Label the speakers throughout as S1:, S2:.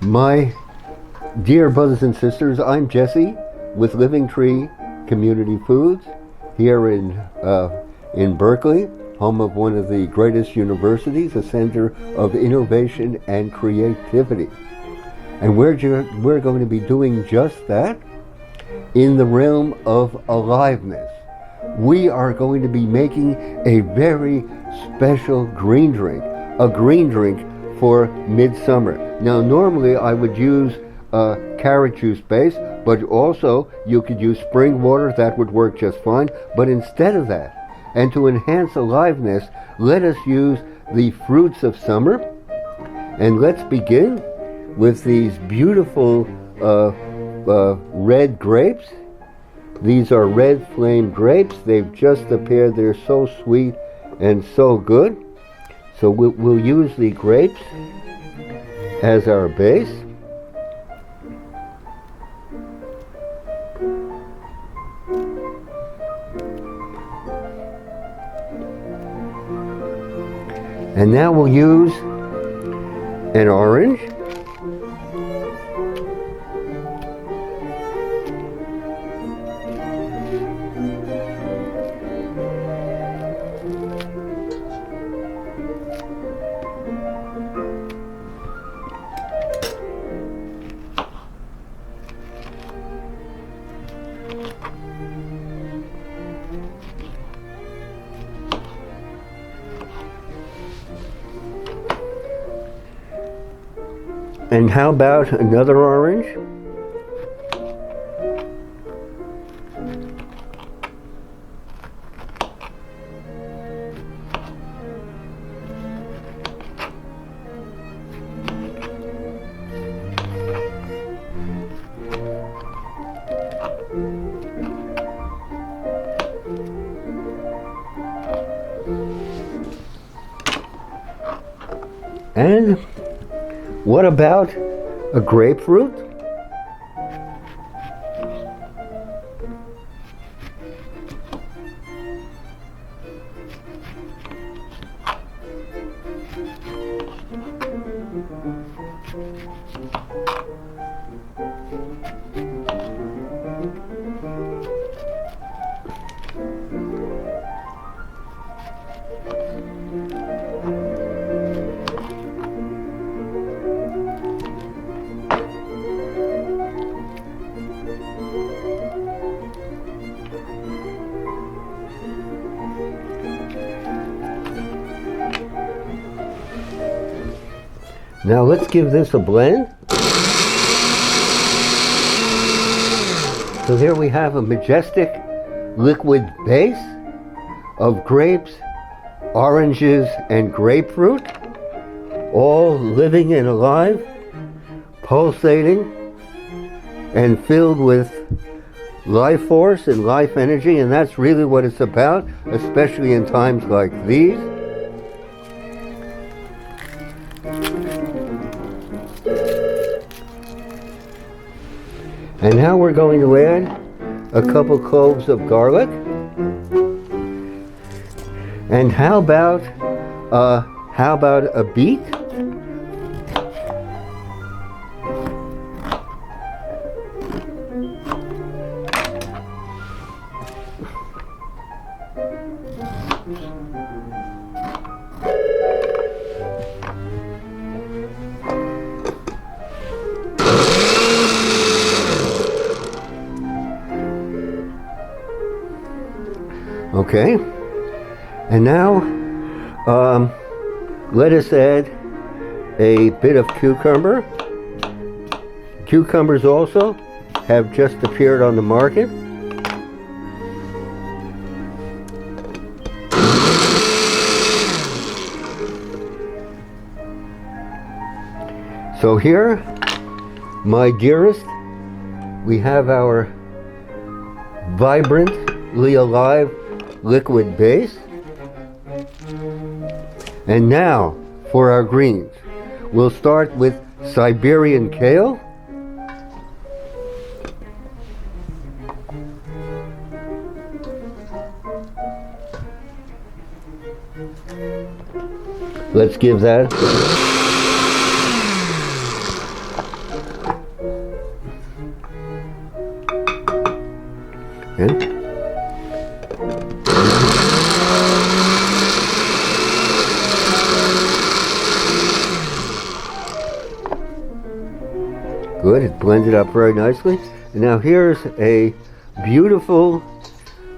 S1: My dear brothers and sisters, I'm Jesse with Living Tree Community Foods here in Berkeley, home of one of the greatest universities, a center of innovation and creativity. And we're going to be doing just that in the realm of aliveness. We are going to be making a very special green drink, a green drink for Midsummer. Now, normally I would use carrot juice base, but also you could use spring water. That would work just fine. But instead of that, and to enhance aliveness, let us use the fruits of summer. And let's begin with these beautiful red grapes. These are red flame grapes. They've just appeared. They're so sweet and so good. So we'll use the grapes as our base. And now we'll use an orange. And how about another orange? And what about a grapefruit? Now let's give this a blend. So there we have a majestic liquid base of grapes, oranges, and grapefruit, all living and alive, pulsating, and filled with life force and life energy, and that's really what it's about, especially in times like these. And now we're going to add a couple cloves of garlic. And how about a beet? Okay, and now let us add a bit of cucumber. Cucumbers also have just appeared on the market. So here, my dearest, we have our vibrantly alive liquid base. And now for our greens. We'll start with Siberian kale. Let's give that Okay. Good, it blended up very nicely. And now here's a beautiful,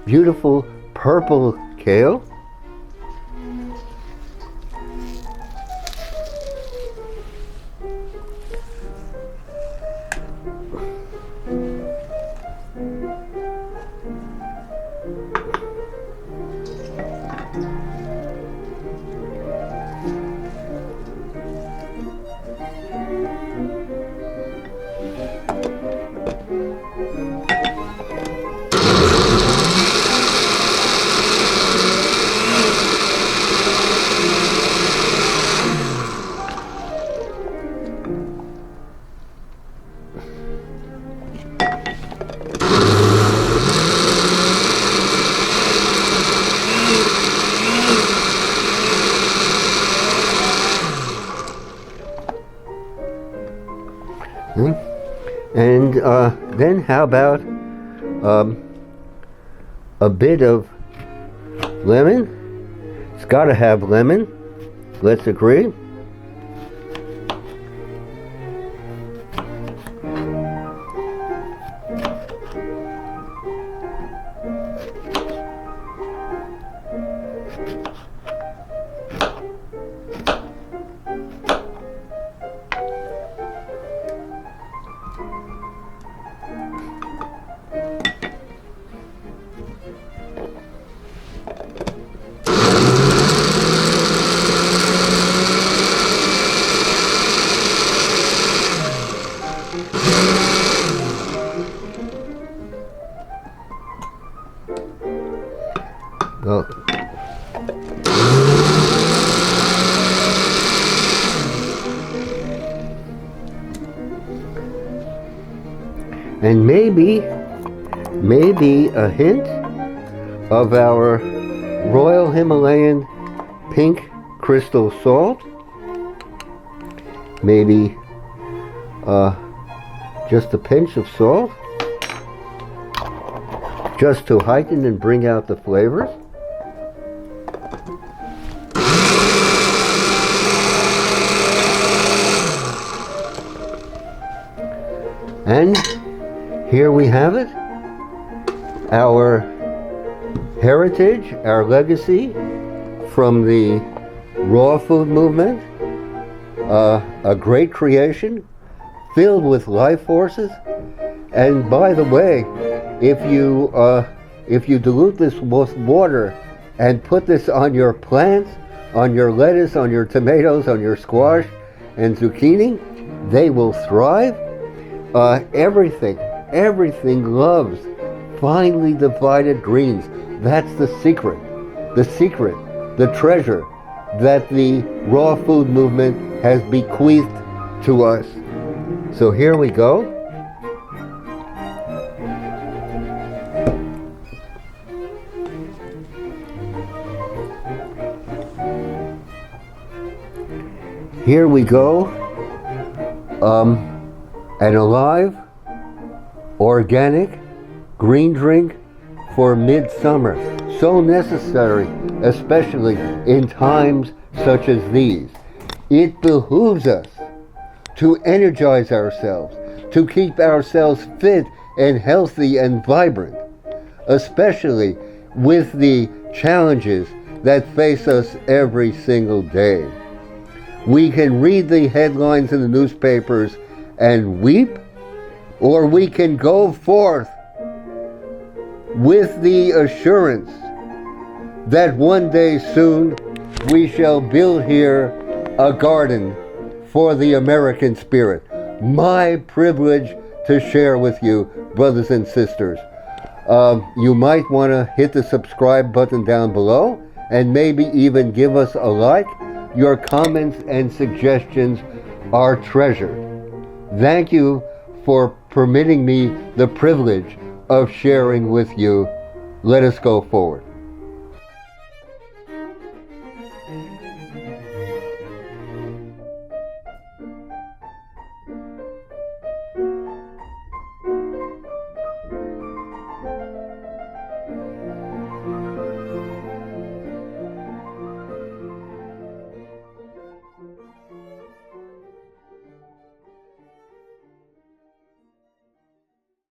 S1: beautiful purple kale. And then how about a bit of lemon? It's got to have lemon. Let's agree. Well, and maybe a hint of our Royal Himalayan pink crystal salt. Maybe just a pinch of salt, just to heighten and bring out the flavors. And here we have it, our heritage, our legacy from the raw food movement, a great creation filled with life forces. And by the way, if you dilute this with water and put this on your plants, on your lettuce, on your tomatoes, on your squash and zucchini, they will thrive. Everything loves finely divided greens. That's the secret, the treasure that the raw food movement has bequeathed to us. So here we go. Here we go. An alive, organic, green drink for midsummer. So necessary, especially in times such as these. It behooves us to energize ourselves, to keep ourselves fit and healthy and vibrant, especially with the challenges that face us every single day. We can read the headlines in the newspapers and weep, or we can go forth with the assurance that one day soon we shall build here a garden for the American spirit. My privilege to share with you, brothers and sisters. You might want to hit the subscribe button down below and maybe even give us a like. Your comments and suggestions are treasured. Thank you for permitting me the privilege of sharing with you. Let us go forward.